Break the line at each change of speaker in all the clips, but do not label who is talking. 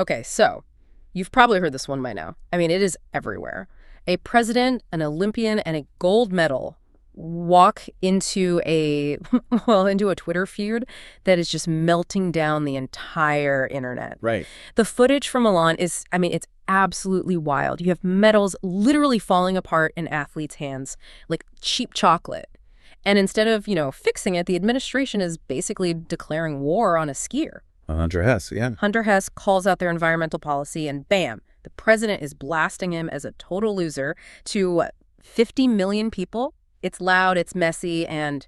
Okay, so you've probably heard this one by now. I mean, it is everywhere. A president, an Olympian, and a gold medal walk into a into a Twitter feud that is just melting down the entire internet.
Right.
The footage from Milan is, I mean, it's absolutely wild. You have medals literally falling apart in athletes' hands like cheap chocolate. And instead of, fixing it, the administration is basically declaring war on a skier.
Hunter Hess, yeah.
Hunter Hess calls out their environmental policy and bam, the president is blasting him as a total loser to 50 million people. It's loud, it's messy, and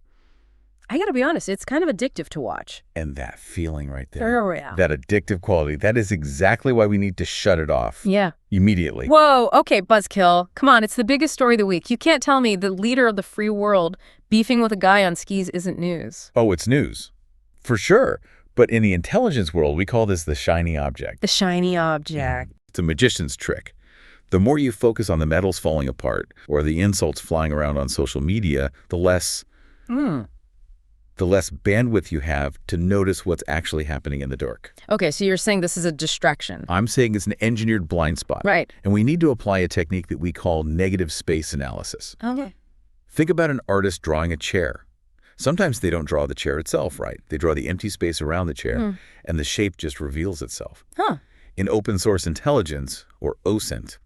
I gotta be honest, it's kind of addictive to watch.
And that feeling right there,
Oh, yeah.
that addictive quality, that is exactly why we need to shut it off.
Yeah.
Immediately.
Whoa, okay, buzzkill. Come on, it's the biggest story of the week. You can't tell me the leader of the free world beefing with a guy on skis isn't news.
Oh, it's news. For sure. But in the intelligence world, we call this the shiny object.
The shiny object.
It's a magician's trick. The more you focus on the medals falling apart or the insults flying around on social media, the less bandwidth you have to notice what's actually happening in the dark.
Okay, so you're saying this is a distraction.
I'm saying it's an engineered blind spot.
Right.
And we need to apply a technique that we call negative space analysis.
Okay.
Think about an artist drawing a chair. Sometimes they don't draw the chair itself, right? They draw the empty space around the chair, and the shape just reveals itself.
Huh.
In open source intelligence, or OSINT,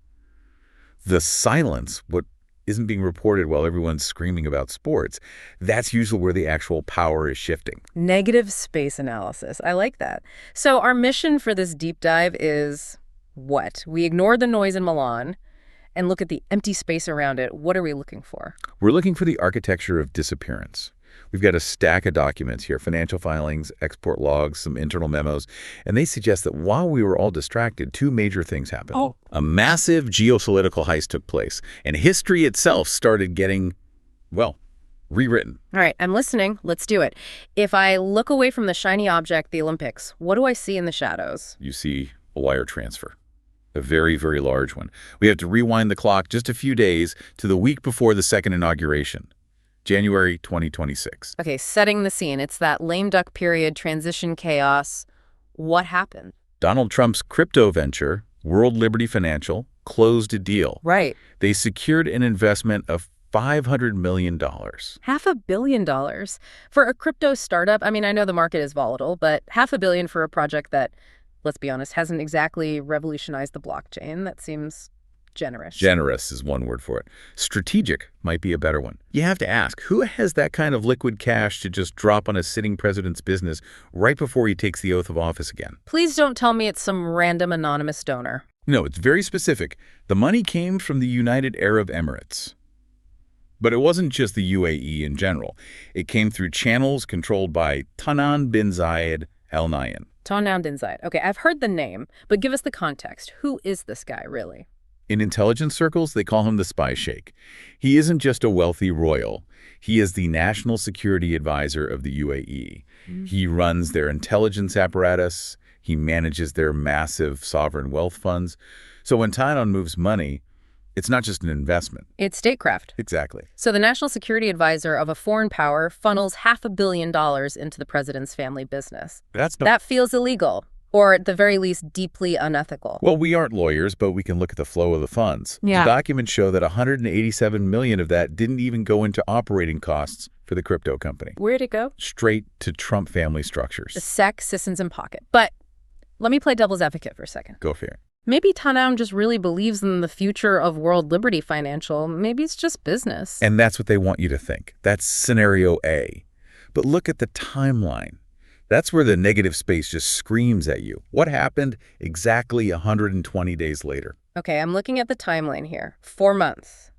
the silence, what isn't being reported while everyone's screaming about sports, that's usually where the actual power is shifting.
Negative space analysis. I like that. So our mission for this deep dive is what? We ignore the noise in Milan and look at the empty space around it. What are we looking for?
We're looking for the architecture of disappearance. We've got a stack of documents here, financial filings, export logs, some internal memos, and they suggest that while we were all distracted, two major things happened.
Oh.
A massive geopolitical heist took place, and history itself started getting, rewritten.
All right, I'm listening. Let's do it. If I look away from the shiny object, the Olympics, what do I see in the shadows?
You see a wire transfer, a very, very large one. We have to rewind the clock just a few days to the week before the second inauguration. January 2026.
Okay, setting the scene. It's that lame duck period, transition chaos. What happened?
Donald Trump's crypto venture, World Liberty Financial, closed a deal.
Right.
They secured an investment of $500 million.
$500 million. For a crypto startup, I mean, I know the market is volatile, but $500 million for a project that, let's be honest, hasn't exactly revolutionized the blockchain. That seems generous.
Generous is one word for it. Strategic might be a better one. You have to ask, who has that kind of liquid cash to just drop on a sitting president's business right before he takes the oath of office again?
Please don't tell me it's some random anonymous donor.
No, it's very specific. The money came from the United Arab Emirates. But it wasn't just the UAE in general. It came through channels controlled by Tanan bin Zayed Al Nahyan.
Tanan bin Zayed. Okay, I've heard the name, but give us the context. Who is this guy, really?
In intelligence circles, they call him the spy sheikh. He isn't just a wealthy royal. He is the national security advisor of the UAE. He runs their intelligence apparatus. He manages their massive sovereign wealth funds. So when Tanan moves money, it's not just an investment.
It's statecraft.
Exactly.
So the national security advisor of a foreign power funnels $500 million into the president's family business. That feels illegal. Or at the very least, deeply unethical.
Well, we aren't lawyers, but we can look at the flow of the funds.
Yeah.
The documents show that $187 million of that didn't even go into operating costs for the crypto company.
Where'd it go?
Straight to Trump family structures.
The SEC, Sissons, and Pocket. But let me play devil's advocate for a second.
Go for it.
Maybe Tanan just really believes in the future of World Liberty Financial. Maybe it's just business.
And that's what they want you to think. That's scenario A. But look at the timeline. That's where the negative space just screams at you. What happened exactly 120 days later?
Okay, I'm looking at the timeline here. 4 months.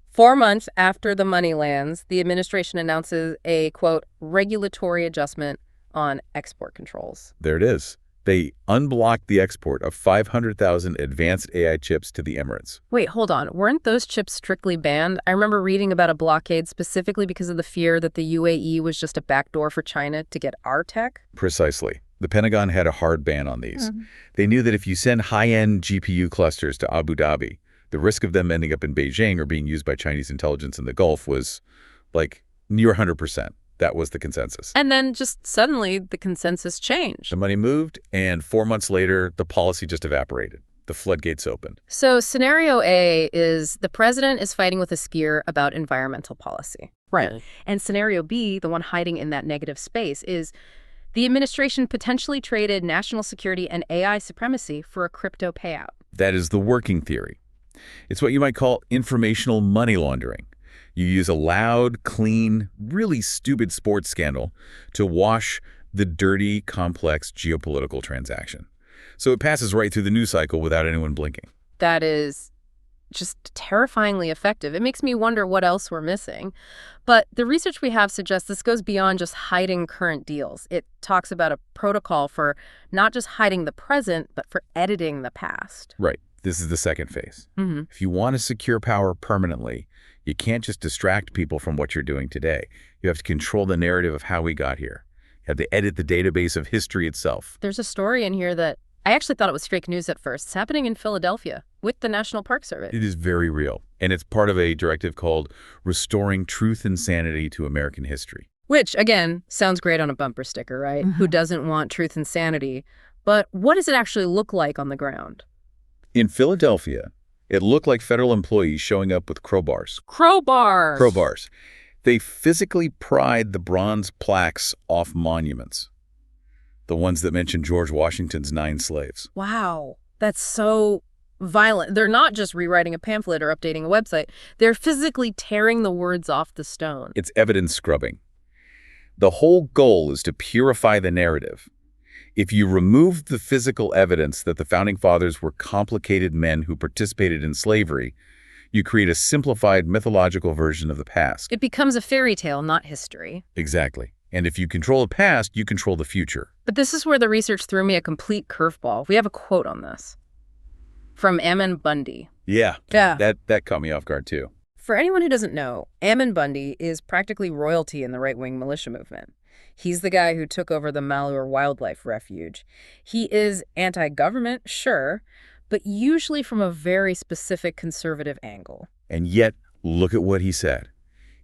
4 months after the money lands, the administration announces a, quote, regulatory adjustment on export controls.
There it is. They unblocked the export of 500,000 advanced AI chips to the Emirates.
Wait, hold on. Weren't those chips strictly banned? I remember reading about a blockade specifically because of the fear that the UAE was just a backdoor for China to get our tech?
Precisely. The Pentagon had a hard ban on these. They knew that if you send high-end GPU clusters to Abu Dhabi, the risk of them ending up in Beijing or being used by Chinese intelligence in the Gulf was like near 100%. That was the consensus.
And then just suddenly the consensus changed.
The money moved, and 4 months later, the policy just evaporated. The floodgates opened.
So scenario A is the president is fighting with a skier about environmental policy. Right. And scenario B, the one hiding in that negative space, is the administration potentially traded national security and AI supremacy for a crypto payout.
That is the working theory. It's what you might call informational money laundering. You use a loud, clean, really stupid sports scandal to wash the dirty, complex geopolitical transaction. So it passes right through the news cycle without anyone blinking.
That is just terrifyingly effective. It makes me wonder what else we're missing. But the research we have suggests this goes beyond just hiding current deals. It talks about a protocol for not just hiding the present, but for editing the past.
Right. This is the second phase. If you want to secure power permanently, you can't just distract people from what you're doing today. You have to control the narrative of how we got here. You have to edit the database of history itself.
There's a story in here that I actually thought it was fake news at first. It's happening in Philadelphia with the National Park Service.
It is very real. And it's part of a directive called Restoring Truth and Sanity to American History.
Which, again, sounds great on a bumper sticker, right? Who doesn't want truth and sanity? But what does it actually look like on the ground?
In Philadelphia, it looked like federal employees showing up with crowbars.
Crowbars!
Crowbars. They physically pried the bronze plaques off monuments. The ones that mention George Washington's 9 slaves.
Wow. That's so violent. They're not just rewriting a pamphlet or updating a website. They're physically tearing the words off the stone.
It's evidence scrubbing. The whole goal is to purify the narrative. If you remove the physical evidence that the Founding Fathers were complicated men who participated in slavery, you create a simplified mythological version of the past.
It becomes a fairy tale, not history.
Exactly. And if you control the past, you control the future.
But this is where the research threw me a complete curveball. We have a quote on this from Ammon Bundy.
Yeah. That caught me off guard, too.
For anyone who doesn't know, Ammon Bundy is practically royalty in the right-wing militia movement. He's the guy who took over the Malheur Wildlife Refuge. He is anti-government, sure, but usually from a very specific conservative angle.
And yet, look at what he said.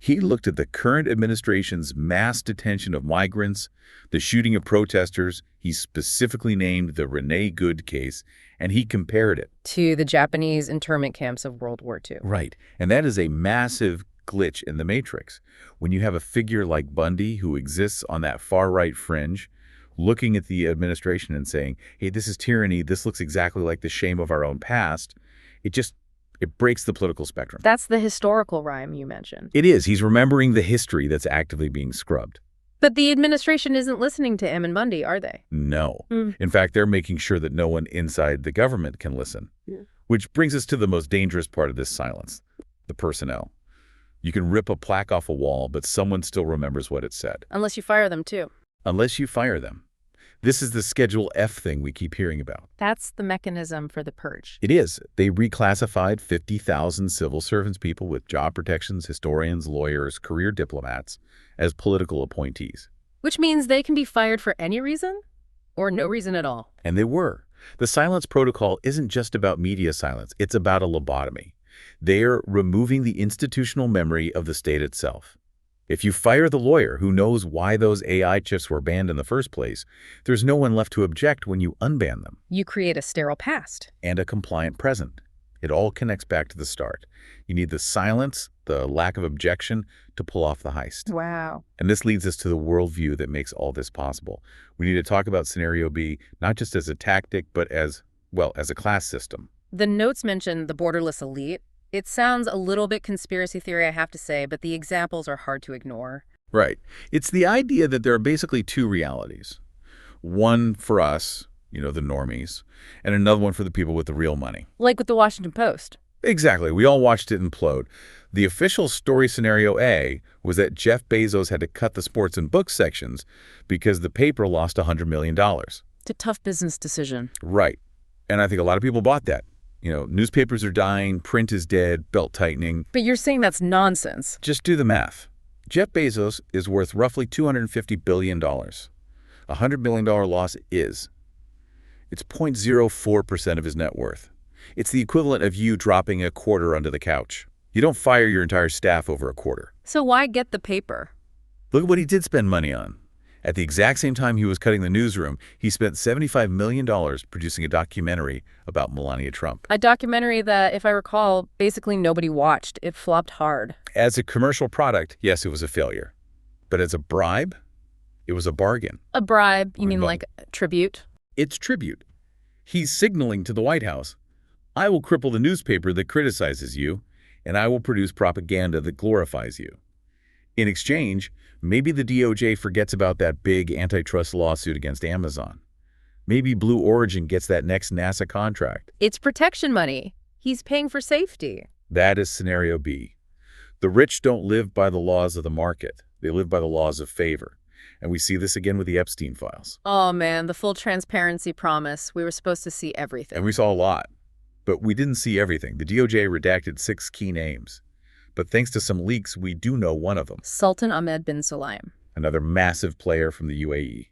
He looked at the current administration's mass detention of migrants, the shooting of protesters. He specifically named the Renee Good case, and he compared it
to the Japanese internment camps of World War II.
Right. And that is a massive glitch in the matrix. When you have a figure like Bundy who exists on that far-right fringe, looking at the administration and saying, hey, this is tyranny, this looks exactly like the shame of our own past, it breaks the political spectrum.
That's the historical rhyme you mentioned.
It is. He's remembering the history that's actively being scrubbed.
But the administration isn't listening to Ammon Bundy, are they?
No. In fact, they're making sure that no one inside the government can listen. Which brings us to the most dangerous part of this silence, the personnel. You can rip a plaque off a wall, but someone still remembers what it said.
Unless you fire them, too.
Unless you fire them. This is the Schedule F thing we keep hearing about.
That's the mechanism for the purge.
It is. They reclassified 50,000 civil servants, people with job protections, historians, lawyers, career diplomats, as political appointees.
Which means they can be fired for any reason or no reason at all.
And they were. The silence protocol isn't just about media silence. It's about a lobotomy. They're removing the institutional memory of the state itself. If you fire the lawyer who knows why those AI chips were banned in the first place, there's no one left to object when you unban them.
You create a sterile past.
And a compliant present. It all connects back to the start. You need the silence, the lack of objection, to pull off the heist.
Wow.
And this leads us to the worldview that makes all this possible. We need to talk about Scenario B, not just as a tactic, but as a class system.
The notes mention the borderless elite. It sounds a little bit conspiracy theory, I have to say, but the examples are hard to ignore.
Right. It's the idea that there are basically two realities. One for us, the normies, and another one for the people with the real money.
Like with the Washington Post.
Exactly. We all watched it implode. The official story Scenario A was that Jeff Bezos had to cut the sports and books sections because the paper lost $100 million.
It's a tough business decision.
Right. And I think a lot of people bought that. Newspapers are dying, print is dead, belt tightening.
But you're saying that's nonsense.
Just do the math. Jeff Bezos is worth roughly $250 billion. A $100 million loss is. It's 0.04% of his net worth. It's the equivalent of you dropping a quarter under the couch. You don't fire your entire staff over a quarter.
So why get the paper?
Look at what he did spend money on. At the exact same time he was cutting the newsroom, he spent $75 million producing a documentary about Melania Trump.
A documentary that, if I recall, basically nobody watched. It flopped hard.
As a commercial product, yes, it was a failure. But as a bribe, it was a bargain.
A bribe? You mean like tribute?
It's tribute. He's signaling to the White House, I will cripple the newspaper that criticizes you, and I will produce propaganda that glorifies you. In exchange, maybe the DOJ forgets about that big antitrust lawsuit against Amazon. Maybe Blue Origin gets that next NASA contract.
It's protection money. He's paying for safety.
That is scenario B. The rich don't live by the laws of the market. They live by the laws of favor. And we see this again with the Epstein files.
Oh, man, the full transparency promise. We were supposed to see everything.
And we saw a lot. But we didn't see everything. The DOJ redacted 6 key names. But thanks to some leaks, we do know one of them.
Sultan Ahmed bin Sulayem.
Another massive player from the UAE,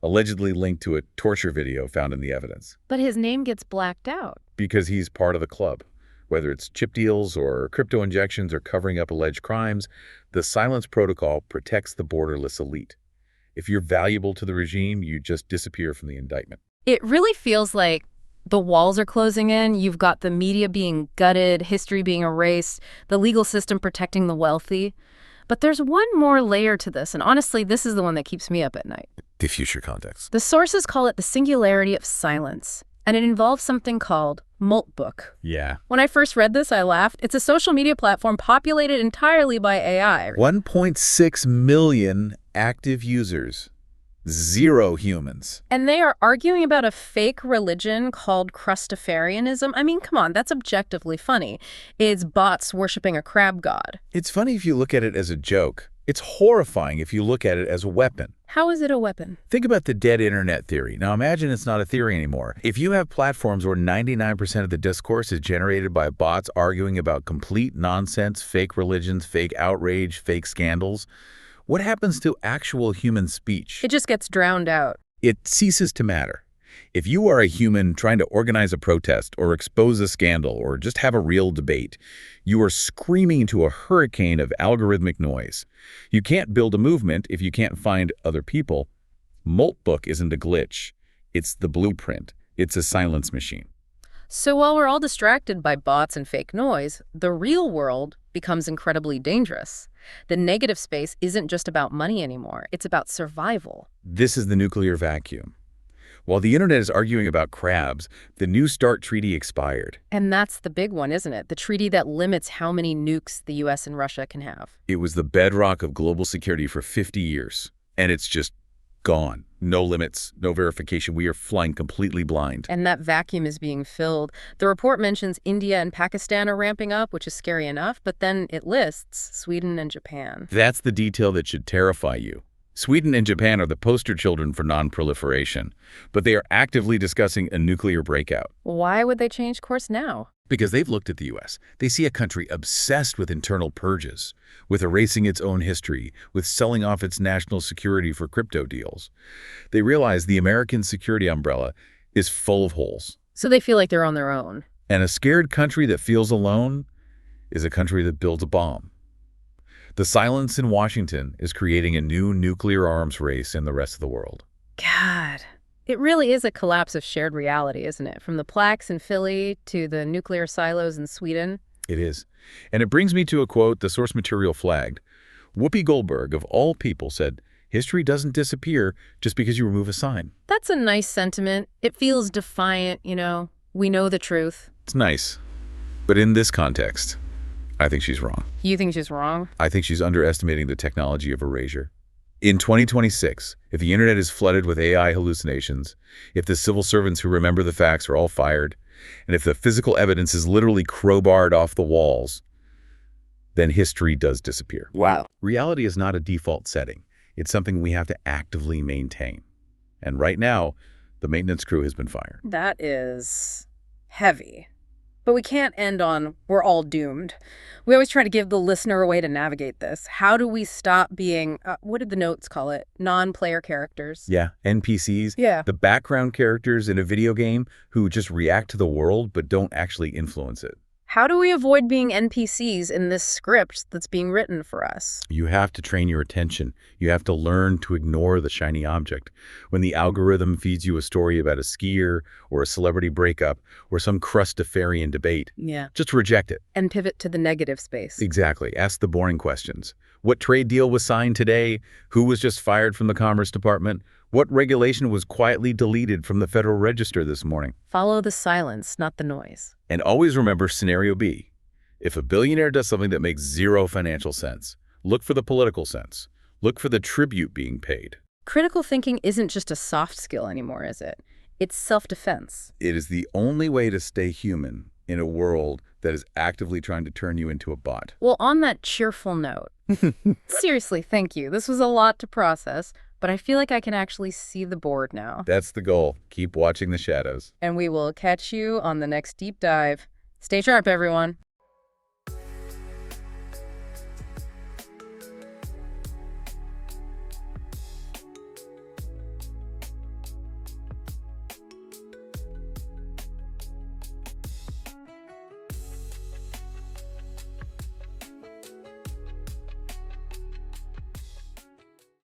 allegedly linked to a torture video found in the evidence.
But his name gets blacked out.
Because he's part of the club. Whether it's chip deals or crypto injections or covering up alleged crimes, the silence protocol protects the borderless elite. If you're valuable to the regime, you just disappear from the indictment.
It really feels like the walls are closing in. You've got the media being gutted, history being erased, the legal system protecting the wealthy. But there's one more layer to this, and honestly, this is the one that keeps me up at night.
The future context.
The sources call it the Singularity of Silence, and it involves something called Moltbook.
Yeah.
When I first read this, I laughed. It's a social media platform populated entirely by AI.
1.6 million active users. 0 humans.
And they are arguing about a fake religion called Crustafarianism. I mean, come on, that's objectively funny. It's bots worshiping a crab god.
It's funny if you look at it as a joke. It's horrifying if you look at it as a weapon.
How is it a weapon?
Think about the dead internet theory. Now imagine it's not a theory anymore. If you have platforms where 99% of the discourse is generated by bots arguing about complete nonsense, fake religions, fake outrage, fake scandals, what happens to actual human speech?
It just gets drowned out.
It ceases to matter. If you are a human trying to organize a protest or expose a scandal or just have a real debate, you are screaming into a hurricane of algorithmic noise. You can't build a movement if you can't find other people. Moltbook isn't a glitch. It's the blueprint. It's a silence machine.
So while we're all distracted by bots and fake noise, the real world becomes incredibly dangerous. The negative space isn't just about money anymore. It's about survival.
This is the nuclear vacuum. While the internet is arguing about crabs, the New START treaty expired.
And that's the big one, isn't it? The treaty that limits how many nukes the US and Russia can have.
It was the bedrock of global security for 50 years, and it's just gone. No limits, no verification. We are flying completely blind.
And that vacuum is being filled. The report mentions India and Pakistan are ramping up, which is scary enough, but then it lists Sweden and Japan.
That's the detail that should terrify you. Sweden and Japan are the poster children for non-proliferation, but they are actively discussing a nuclear breakout.
Why would they change course now?
Because they've looked at the U.S. They see a country obsessed with internal purges, with erasing its own history, with selling off its national security for crypto deals. They realize the American security umbrella is full of holes.
So they feel like they're on their own.
And a scared country that feels alone is a country that builds a bomb. The silence in Washington is creating a new nuclear arms race in the rest of the world.
God, it really is a collapse of shared reality, isn't it? From the plaques in Philly to the nuclear silos in Sweden.
It is. And it brings me to a quote the source material flagged. Whoopi Goldberg, of all people, said, "History doesn't disappear just because you remove a sign."
That's a nice sentiment. It feels defiant, you know. We know the truth.
It's nice. But in this context, I think she's wrong.
You think she's wrong?
I think she's underestimating the technology of erasure. In 2026, if the internet is flooded with AI hallucinations, if the civil servants who remember the facts are all fired, and if the physical evidence is literally crowbarred off the walls, then history does disappear.
Wow.
Reality is not a default setting. It's something we have to actively maintain. And right now, the maintenance crew has been fired.
That is heavy. But we can't end on, we're all doomed. We always try to give the listener a way to navigate this. How do we stop being, what did the notes call it? Non-player characters?
Yeah, NPCs.
Yeah.
The background characters in a video game who just react to the world but don't actually influence it.
How do we avoid being NPCs in this script that's being written for us?
You have to train your attention. You have to learn to ignore the shiny object. When the algorithm feeds you a story about a skier or a celebrity breakup or some crustafarian debate,
Yeah.
just reject it.
And pivot to the negative space.
Exactly. Ask the boring questions. What trade deal was signed today? Who was just fired from the Commerce Department? What regulation was quietly deleted from the Federal Register this morning?
Follow the silence, not the noise.
And always remember scenario B. If a billionaire does something that makes zero financial sense, look for the political sense. Look for the tribute being paid.
Critical thinking isn't just a soft skill anymore, is it? It's self-defense.
It is the only way to stay human in a world that is actively trying to turn you into a bot.
Well, on that cheerful note, seriously, thank you. This was a lot to process, but I feel like I can actually see the board now.
That's the goal. Keep watching the shadows.
And we will catch you on the next deep dive. Stay sharp, everyone.